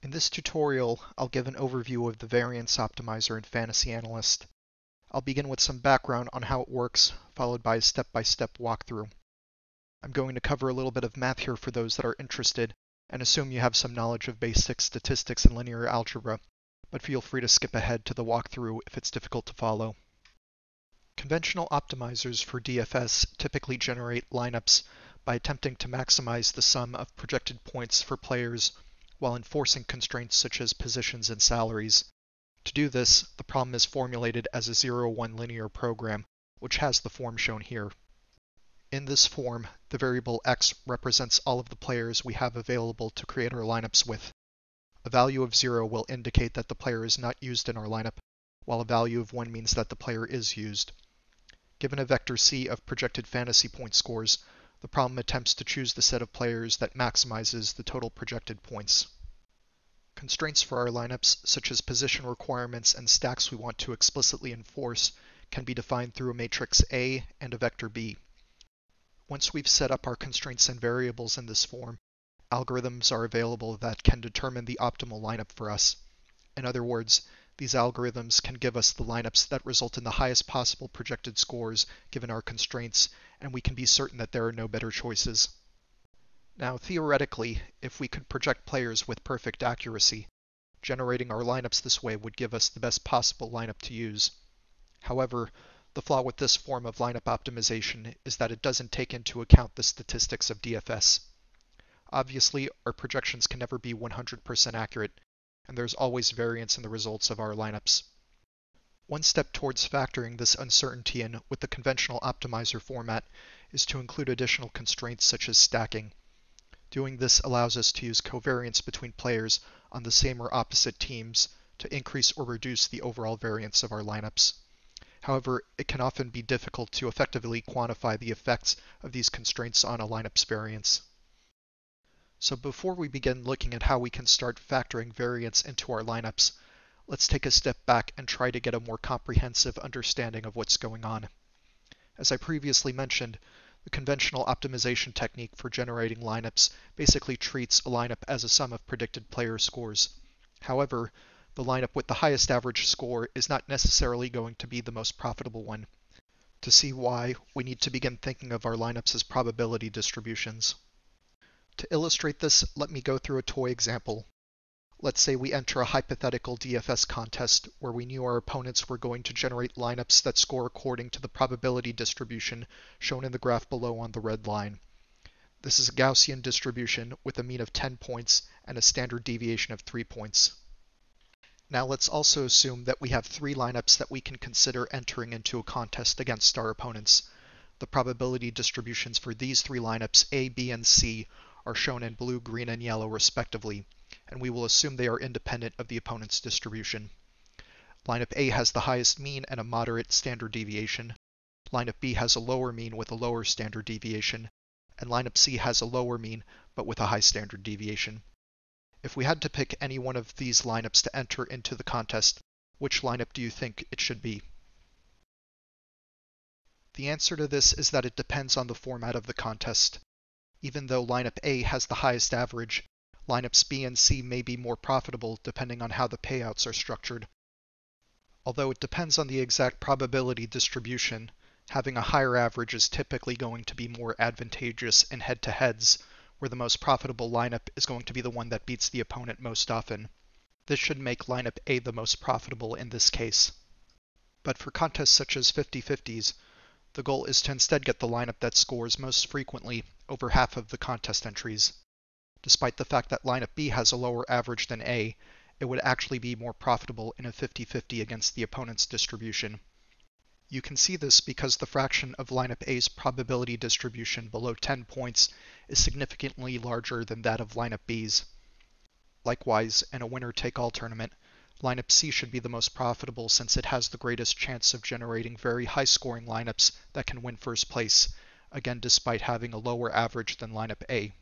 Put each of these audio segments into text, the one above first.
In this tutorial, I'll give an overview of the Variance Optimizer in Fantasy Analyst. I'll begin with some background on how it works, followed by a step-by-step walkthrough. I'm going to cover a little bit of math here for those that are interested, and assume you have some knowledge of basic statistics and linear algebra, but feel free to skip ahead to the walkthrough if it's difficult to follow. Conventional optimizers for DFS typically generate lineups by attempting to maximize the sum of projected points for players while enforcing constraints such as positions and salaries. To do this, the problem is formulated as a 0-1 linear program, which has the form shown here. In this form, the variable x represents all of the players we have available to create our lineups with. A value of 0 will indicate that the player is not used in our lineup, while a value of 1 means that the player is used. Given a vector C of projected fantasy point scores, the problem attempts to choose the set of players that maximizes the total projected points. Constraints for our lineups, such as position requirements and stacks we want to explicitly enforce, can be defined through a matrix A and a vector B. Once we've set up our constraints and variables in this form, algorithms are available that can determine the optimal lineup for us. In other words, these algorithms can give us the lineups that result in the highest possible projected scores given our constraints, and we can be certain that there are no better choices. Now, theoretically, if we could project players with perfect accuracy, generating our lineups this way would give us the best possible lineup to use. However, the flaw with this form of lineup optimization is that it doesn't take into account the statistics of DFS. Obviously, our projections can never be 100% accurate, and there's always variance in the results of our lineups. One step towards factoring this uncertainty in with the conventional optimizer format is to include additional constraints such as stacking. Doing this allows us to use covariance between players on the same or opposite teams to increase or reduce the overall variance of our lineups. However, it can often be difficult to effectively quantify the effects of these constraints on a lineup's variance. So before we begin looking at how we can start factoring variance into our lineups, let's take a step back and try to get a more comprehensive understanding of what's going on. As I previously mentioned, the conventional optimization technique for generating lineups basically treats a lineup as a sum of predicted player scores. However, the lineup with the highest average score is not necessarily going to be the most profitable one. To see why, we need to begin thinking of our lineups as probability distributions. To illustrate this, let me go through a toy example. Let's say we enter a hypothetical DFS contest where we knew our opponents were going to generate lineups that score according to the probability distribution shown in the graph below on the red line. This is a Gaussian distribution with a mean of 10 points and a standard deviation of 3 points. Now let's also assume that we have 3 lineups that we can consider entering into a contest against our opponents. The probability distributions for these 3 lineups, A, B, and C, are shown in blue, green, and yellow respectively, and we will assume they are independent of the opponent's distribution. Lineup A has the highest mean and a moderate standard deviation. Lineup B has a lower mean with a lower standard deviation, and lineup C has a lower mean but with a high standard deviation. If we had to pick any one of these lineups to enter into the contest, which lineup do you think it should be? The answer to this is that it depends on the format of the contest. Even though lineup A has the highest average, lineups B and C may be more profitable depending on how the payouts are structured. Although it depends on the exact probability distribution, having a higher average is typically going to be more advantageous in head-to-heads, where the most profitable lineup is going to be the one that beats the opponent most often. This should make lineup A the most profitable in this case. But for contests such as 50-50s, the goal is to instead get the lineup that scores most frequently over half of the contest entries. Despite the fact that lineup B has a lower average than A, it would actually be more profitable in a 50-50 against the opponent's distribution. You can see this because the fraction of lineup A's probability distribution below 10 points is significantly larger than that of lineup B's. Likewise, in a winner-take-all tournament, lineup C should be the most profitable since it has the greatest chance of generating very high-scoring lineups that can win first place, again despite having a lower average than lineup A.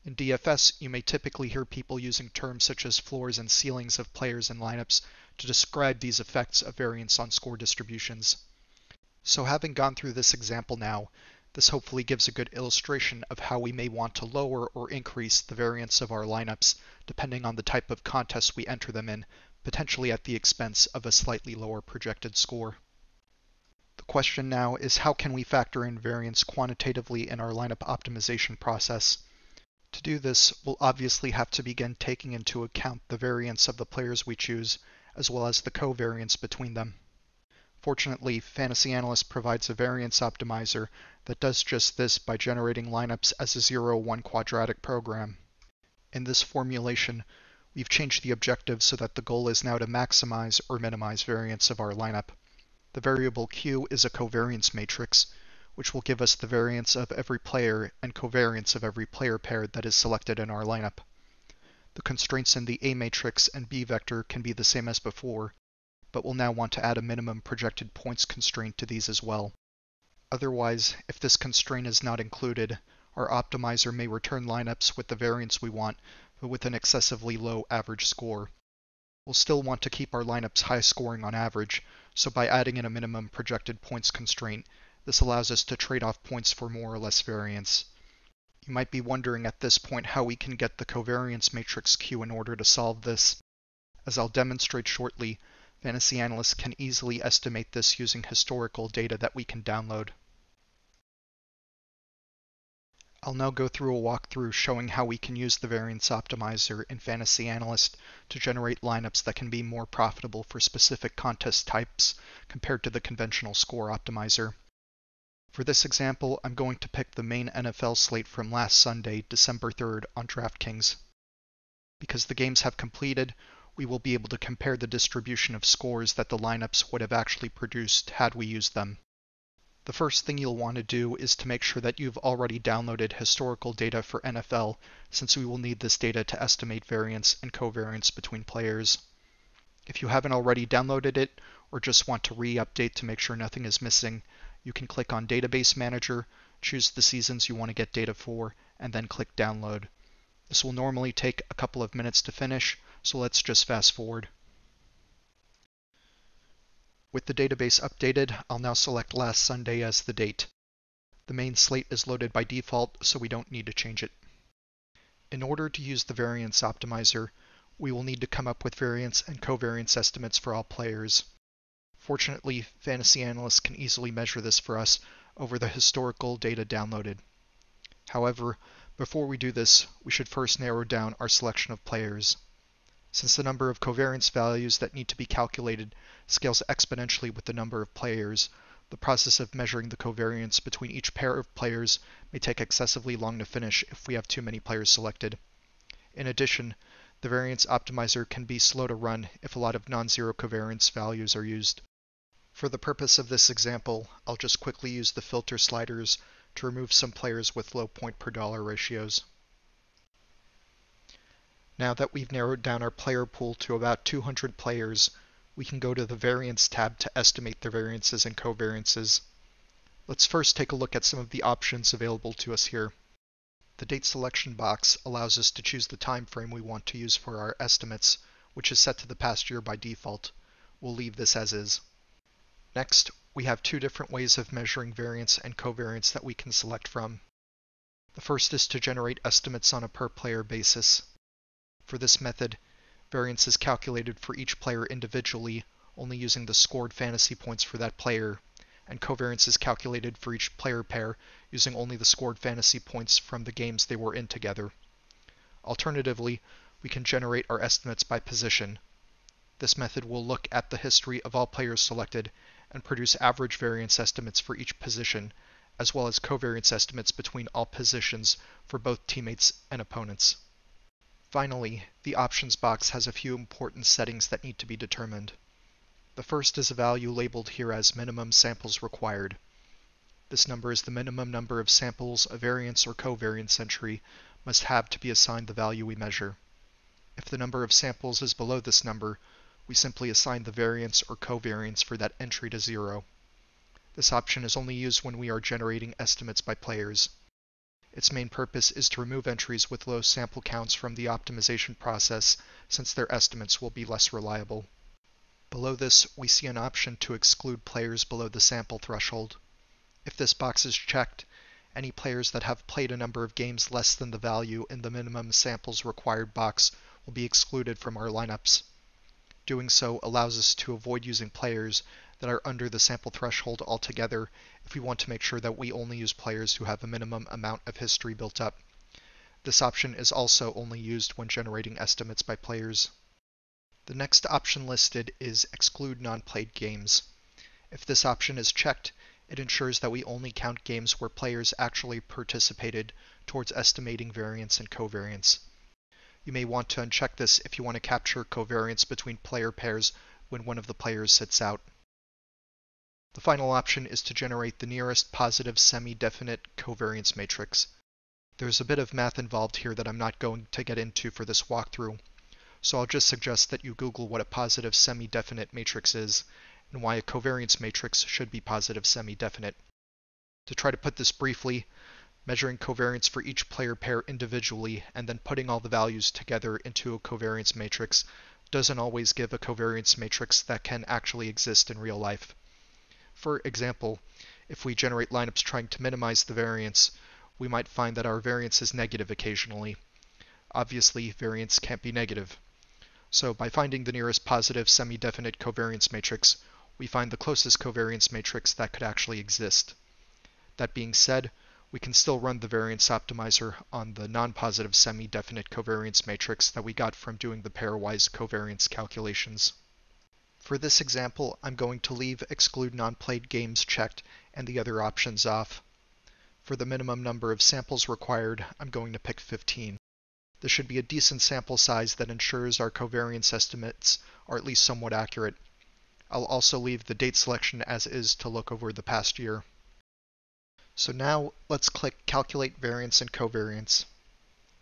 In DFS, you may typically hear people using terms such as floors and ceilings of players and lineups to describe these effects of variance on score distributions. So having gone through this example now, This hopefully gives a good illustration of how we may want to lower or increase the variance of our lineups depending on the type of contest we enter them in, potentially at the expense of a slightly lower projected score. The question now is, how can we factor in variance quantitatively in our lineup optimization process? To do this, we'll obviously have to begin taking into account the variance of the players we choose, as well as the covariance between them. Fortunately, Fantasy Analyst provides a variance optimizer that does just this by generating lineups as a 0-1 quadratic program. In this formulation, we've changed the objective so that the goal is now to maximize or minimize variance of our lineup. The variable Q is a covariance matrix, which will give us the variance of every player and covariance of every player pair that is selected in our lineup. The constraints in the A matrix and B vector can be the same as before, but we'll now want to add a minimum projected points constraint to these as well. Otherwise, if this constraint is not included, our optimizer may return lineups with the variance we want, but with an excessively low average score. We'll still want to keep our lineups high scoring on average, so by adding in a minimum projected points constraint, this allows us to trade off points for more or less variance. You might be wondering at this point how we can get the covariance matrix Q in order to solve this. As I'll demonstrate shortly, Fantasy Analyst can easily estimate this using historical data that we can download. I'll now go through a walkthrough showing how we can use the Variance Optimizer in Fantasy Analyst to generate lineups that can be more profitable for specific contest types compared to the conventional score optimizer. For this example, I'm going to pick the main NFL slate from last Sunday, December 3rd, on DraftKings. Because the games have completed, we will be able to compare the distribution of scores that the lineups would have actually produced had we used them. The first thing you'll want to do is to make sure that you've already downloaded historical data for NFL, since we will need this data to estimate variance and covariance between players. If you haven't already downloaded it, or just want to re-update to make sure nothing is missing, you can click on Database Manager, choose the seasons you want to get data for, and then click Download. This will normally take a couple of minutes to finish, so let's just fast forward. With the database updated, I'll now select last Sunday as the date. The main slate is loaded by default, so we don't need to change it. In order to use the Variance Optimizer, we will need to come up with variance and covariance estimates for all players. Fortunately, Fantasy Analyst can easily measure this for us over the historical data downloaded. However, before we do this, we should first narrow down our selection of players. Since the number of covariance values that need to be calculated scales exponentially with the number of players, the process of measuring the covariance between each pair of players may take excessively long to finish if we have too many players selected. In addition, the Variance Optimizer can be slow to run if a lot of non-zero covariance values are used. For the purpose of this example, I'll just quickly use the filter sliders to remove some players with low point per dollar ratios. Now that we've narrowed down our player pool to about 200 players, we can go to the Variance tab to estimate their variances and covariances. Let's first take a look at some of the options available to us here. The date selection box allows us to choose the time frame we want to use for our estimates, which is set to the past year by default. We'll leave this as is. Next, we have two different ways of measuring variance and covariance that we can select from. The first is to generate estimates on a per player basis. For this method, variance is calculated for each player individually, only using the scored fantasy points for that player, and covariance is calculated for each player pair using only the scored fantasy points from the games they were in together. Alternatively, we can generate our estimates by position. This method will look at the history of all players selected and produce average variance estimates for each position, as well as covariance estimates between all positions for both teammates and opponents. Finally, the options box has a few important settings that need to be determined. The first is a value labeled here as minimum samples required. This number is the minimum number of samples a variance or covariance entry must have to be assigned the value we measure. If the number of samples is below this number, we simply assign the variance or covariance for that entry to 0. This option is only used when we are generating estimates by players. Its main purpose is to remove entries with low sample counts from the optimization process, since their estimates will be less reliable. Below this, we see an option to exclude players below the sample threshold. If this box is checked, any players that have played a number of games less than the value in the minimum samples required box will be excluded from our lineups. Doing so allows us to avoid using players that are under the sample threshold altogether if we want to make sure that we only use players who have a minimum amount of history built up. This option is also only used when generating estimates by players. The next option listed is Exclude Non-Played Games. If this option is checked, it ensures that we only count games where players actually participated towards estimating variance and covariance. You may want to uncheck this if you want to capture covariance between player pairs when one of the players sits out. The final option is to generate the nearest positive semi-definite covariance matrix. There's a bit of math involved here that I'm not going to get into for this walkthrough, so I'll just suggest that you Google what a positive semi-definite matrix is and why a covariance matrix should be positive semi-definite. To try to put this briefly, measuring covariance for each player pair individually and then putting all the values together into a covariance matrix doesn't always give a covariance matrix that can actually exist in real life. For example, if we generate lineups trying to minimize the variance, we might find that our variance is negative occasionally. Obviously, variance can't be negative. So by finding the nearest positive semi-definite covariance matrix, we find the closest covariance matrix that could actually exist. That being said, we can still run the variance optimizer on the non-positive semi-definite covariance matrix that we got from doing the pairwise covariance calculations. For this example, I'm going to leave Exclude Non-Played Games checked and the other options off. For the minimum number of samples required, I'm going to pick 15. This should be a decent sample size that ensures our covariance estimates are at least somewhat accurate. I'll also leave the date selection as is to look over the past year. So now let's click Calculate Variance and Covariance.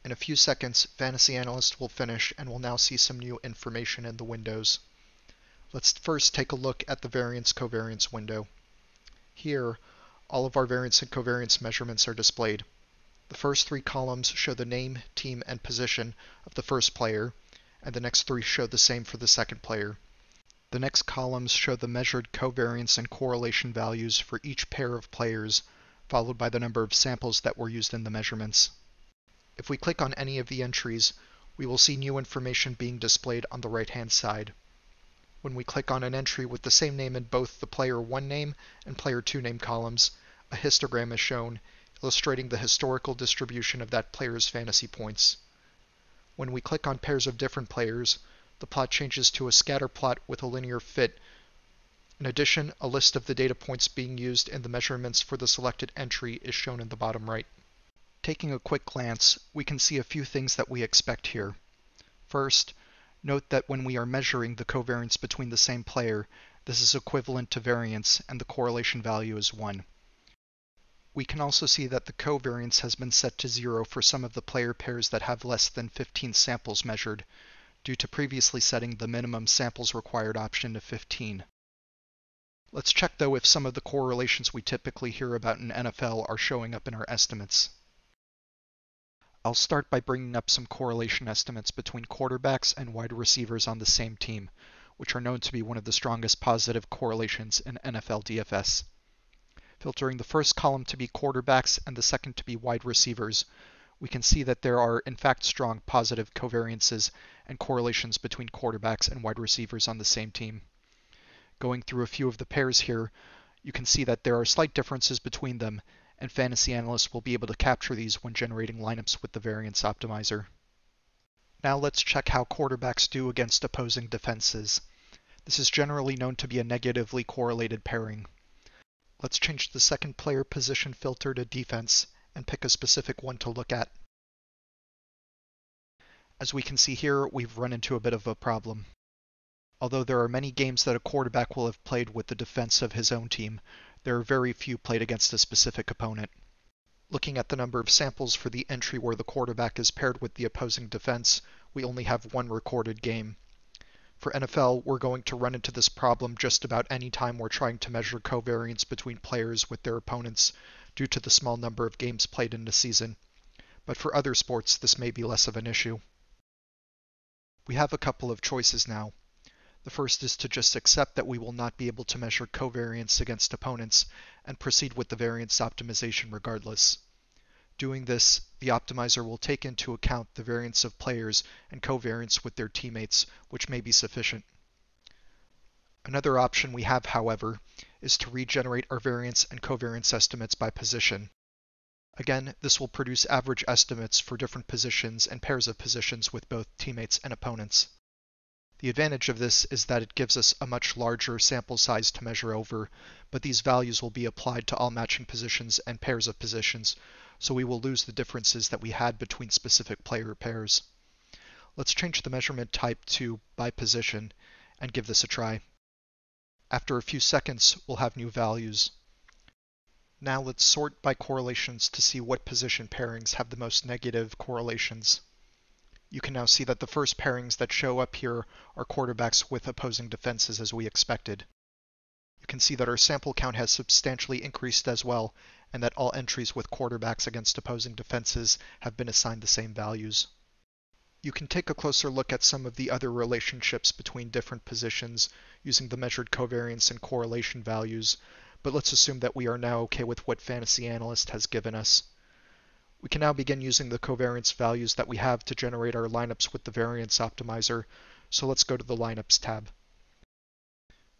In a few seconds, Fantasy Analyst will finish and we'll now see some new information in the windows. Let's first take a look at the Variance-Covariance window. Here, all of our variance and covariance measurements are displayed. The first three columns show the name, team, and position of the first player, and the next three show the same for the second player. The next columns show the measured covariance and correlation values for each pair of players, followed by the number of samples that were used in the measurements. If we click on any of the entries, we will see new information being displayed on the right-hand side. When we click on an entry with the same name in both the Player 1 name and Player 2 name columns, a histogram is shown, illustrating the historical distribution of that player's fantasy points. When we click on pairs of different players, the plot changes to a scatter plot with a linear fit. In addition, a list of the data points being used in the measurements for the selected entry is shown in the bottom right. Taking a quick glance, we can see a few things that we expect here. First, note that when we are measuring the covariance between the same player, this is equivalent to variance and the correlation value is 1. We can also see that the covariance has been set to 0 for some of the player pairs that have less than 15 samples measured, due to previously setting the minimum samples required option to 15. Let's check though if some of the correlations we typically hear about in NFL are showing up in our estimates. I'll start by bringing up some correlation estimates between quarterbacks and wide receivers on the same team, which are known to be one of the strongest positive correlations in NFL DFS. Filtering the first column to be quarterbacks and the second to be wide receivers, we can see that there are in fact strong positive covariances and correlations between quarterbacks and wide receivers on the same team. Going through a few of the pairs here, you can see that there are slight differences between them, and Fantasy Analyst will be able to capture these when generating lineups with the Variance Optimizer. Now let's check how quarterbacks do against opposing defenses. This is generally known to be a negatively correlated pairing. Let's change the second player position filter to defense and pick a specific one to look at. As we can see here, we've run into a bit of a problem. Although there are many games that a quarterback will have played with the defense of his own team, there are very few played against a specific opponent. Looking at the number of samples for the entry where the quarterback is paired with the opposing defense, we only have one recorded game. For NFL, we're going to run into this problem just about any time we're trying to measure covariance between players with their opponents due to the small number of games played in a season. But for other sports, this may be less of an issue. We have a couple of choices now. The first is to just accept that we will not be able to measure covariance against opponents and proceed with the variance optimization regardless. Doing this, the optimizer will take into account the variance of players and covariance with their teammates, which may be sufficient. Another option we have, however, is to regenerate our variance and covariance estimates by position. Again, this will produce average estimates for different positions and pairs of positions with both teammates and opponents. The advantage of this is that it gives us a much larger sample size to measure over, but these values will be applied to all matching positions and pairs of positions, so we will lose the differences that we had between specific player pairs. Let's change the measurement type to by position and give this a try. After a few seconds, we'll have new values. Now let's sort by correlations to see what position pairings have the most negative correlations. You can now see that the first pairings that show up here are quarterbacks with opposing defenses as we expected. You can see that our sample count has substantially increased as well, and that all entries with quarterbacks against opposing defenses have been assigned the same values. You can take a closer look at some of the other relationships between different positions using the measured covariance and correlation values, but let's assume that we are now okay with what Fantasy Analyst has given us. We can now begin using the covariance values that we have to generate our lineups with the Variance Optimizer, so let's go to the Lineups tab.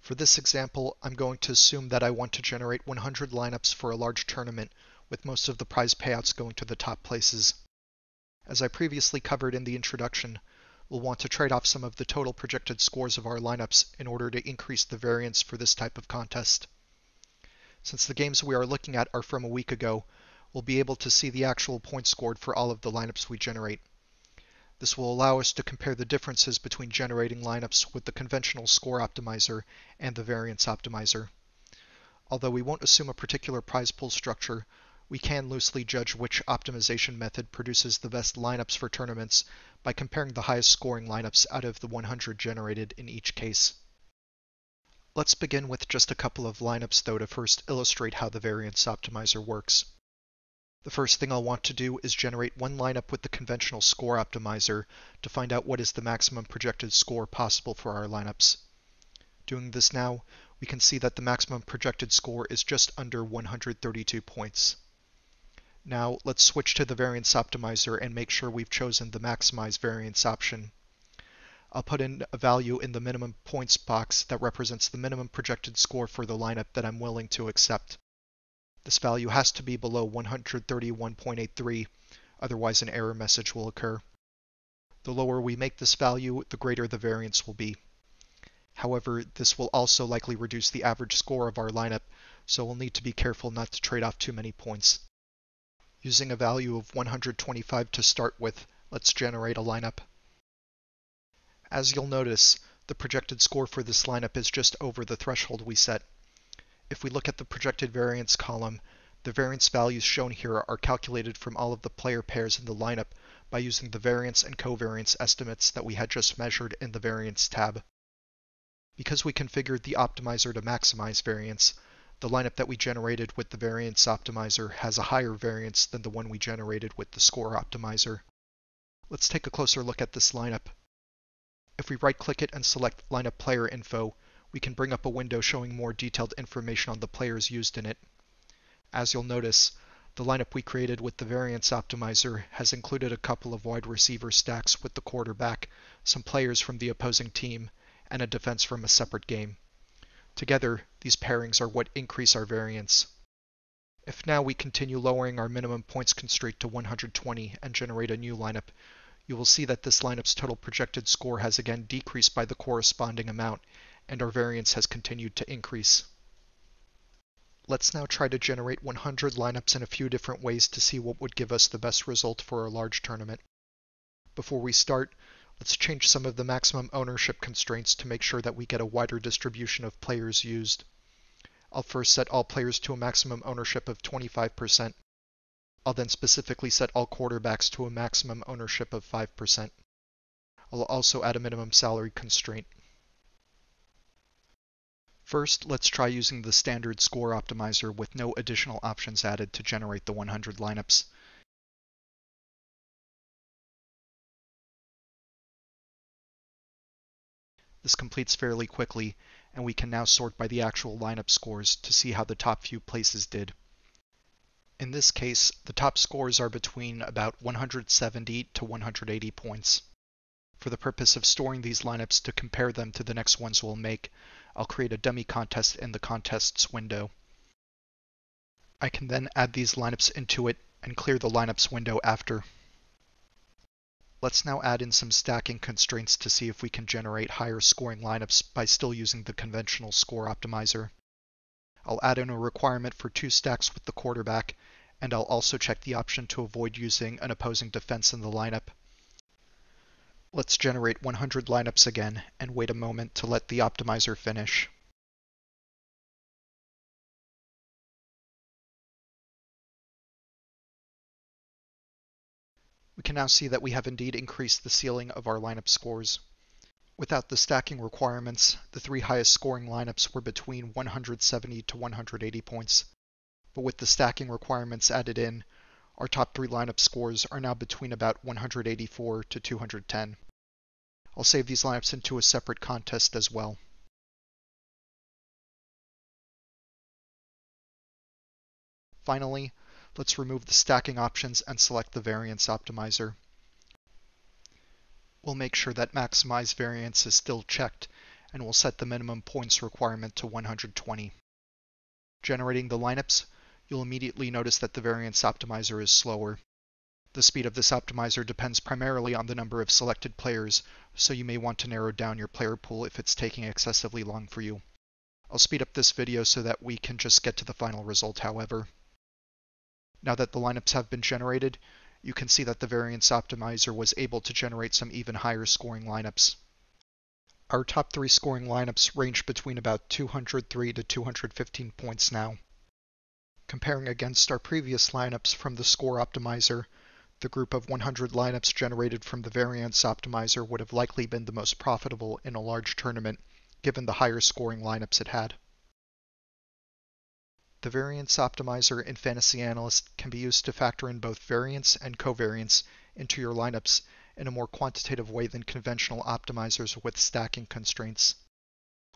For this example, I'm going to assume that I want to generate 100 lineups for a large tournament, with most of the prize payouts going to the top places. As I previously covered in the introduction, we'll want to trade off some of the total projected scores of our lineups in order to increase the variance for this type of contest. Since the games we are looking at are from a week ago, we'll be able to see the actual points scored for all of the lineups we generate. This will allow us to compare the differences between generating lineups with the conventional score optimizer and the variance optimizer. Although we won't assume a particular prize pool structure, we can loosely judge which optimization method produces the best lineups for tournaments by comparing the highest scoring lineups out of the 100 generated in each case. Let's begin with just a couple of lineups though to first illustrate how the variance optimizer works. The first thing I'll want to do is generate one lineup with the conventional score optimizer to find out what is the maximum projected score possible for our lineups. Doing this now, we can see that the maximum projected score is just under 132 points. Now let's switch to the variance optimizer and make sure we've chosen the maximize variance option. I'll put in a value in the minimum points box that represents the minimum projected score for the lineup that I'm willing to accept. This value has to be below 131.83, otherwise an error message will occur. The lower we make this value, the greater the variance will be. However, this will also likely reduce the average score of our lineup, so we'll need to be careful not to trade off too many points. Using a value of 125 to start with, let's generate a lineup. As you'll notice, the projected score for this lineup is just over the threshold we set. If we look at the projected variance column, the variance values shown here are calculated from all of the player pairs in the lineup by using the variance and covariance estimates that we had just measured in the Variance tab. Because we configured the optimizer to maximize variance, the lineup that we generated with the Variance Optimizer has a higher variance than the one we generated with the Score Optimizer. Let's take a closer look at this lineup. If we right-click it and select Lineup Player Info, we can bring up a window showing more detailed information on the players used in it. As you'll notice, the lineup we created with the Variance Optimizer has included a couple of wide receiver stacks with the quarterback, some players from the opposing team, and a defense from a separate game. Together, these pairings are what increase our variance. If now we continue lowering our minimum points constraint to 120 and generate a new lineup, you will see that this lineup's total projected score has again decreased by the corresponding amount, and our variance has continued to increase. Let's now try to generate 100 lineups in a few different ways to see what would give us the best result for a large tournament. Before we start, let's change some of the maximum ownership constraints to make sure that we get a wider distribution of players used. I'll first set all players to a maximum ownership of 25%. I'll then specifically set all quarterbacks to a maximum ownership of 5%. I'll also add a minimum salary constraint. First, let's try using the standard score optimizer with no additional options added to generate the 100 lineups. This completes fairly quickly, and we can now sort by the actual lineup scores to see how the top few places did. In this case, the top scores are between about 170 to 180 points. For the purpose of storing these lineups to compare them to the next ones we'll make, I'll create a dummy contest in the contests window. I can then add these lineups into it and clear the lineups window after. Let's now add in some stacking constraints to see if we can generate higher scoring lineups by still using the conventional score optimizer. I'll add in a requirement for 2 stacks with the quarterback, and I'll also check the option to avoid using an opposing defense in the lineup. Let's generate 100 lineups again and wait a moment to let the optimizer finish. We can now see that we have indeed increased the ceiling of our lineup scores. Without the stacking requirements, the 3 highest scoring lineups were between 170 to 180 points, but with the stacking requirements added in, our top 3 lineup scores are now between about 184 to 210. I'll save these lineups into a separate contest as well. Finally, let's remove the stacking options and select the Variance Optimizer. We'll make sure that Maximize Variance is still checked, and we'll set the minimum points requirement to 120. Generating the lineups, you'll immediately notice that the Variance Optimizer is slower. The speed of this optimizer depends primarily on the number of selected players, so you may want to narrow down your player pool if it's taking excessively long for you. I'll speed up this video so that we can just get to the final result, however. Now that the lineups have been generated, you can see that the Variance Optimizer was able to generate some even higher scoring lineups. Our top 3 scoring lineups range between about 203 to 215 points now. Comparing against our previous lineups from the Score Optimizer, the group of 100 lineups generated from the Variance Optimizer would have likely been the most profitable in a large tournament, given the higher scoring lineups it had. The Variance Optimizer in Fantasy Analyst can be used to factor in both variance and covariance into your lineups in a more quantitative way than conventional optimizers with stacking constraints.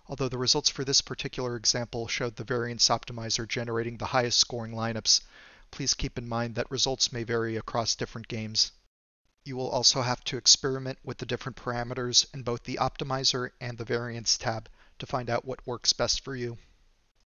Although the results for this particular example showed the Variance Optimizer generating the highest scoring lineups, please keep in mind that results may vary across different games. You will also have to experiment with the different parameters in both the Optimizer and the Variance tab to find out what works best for you.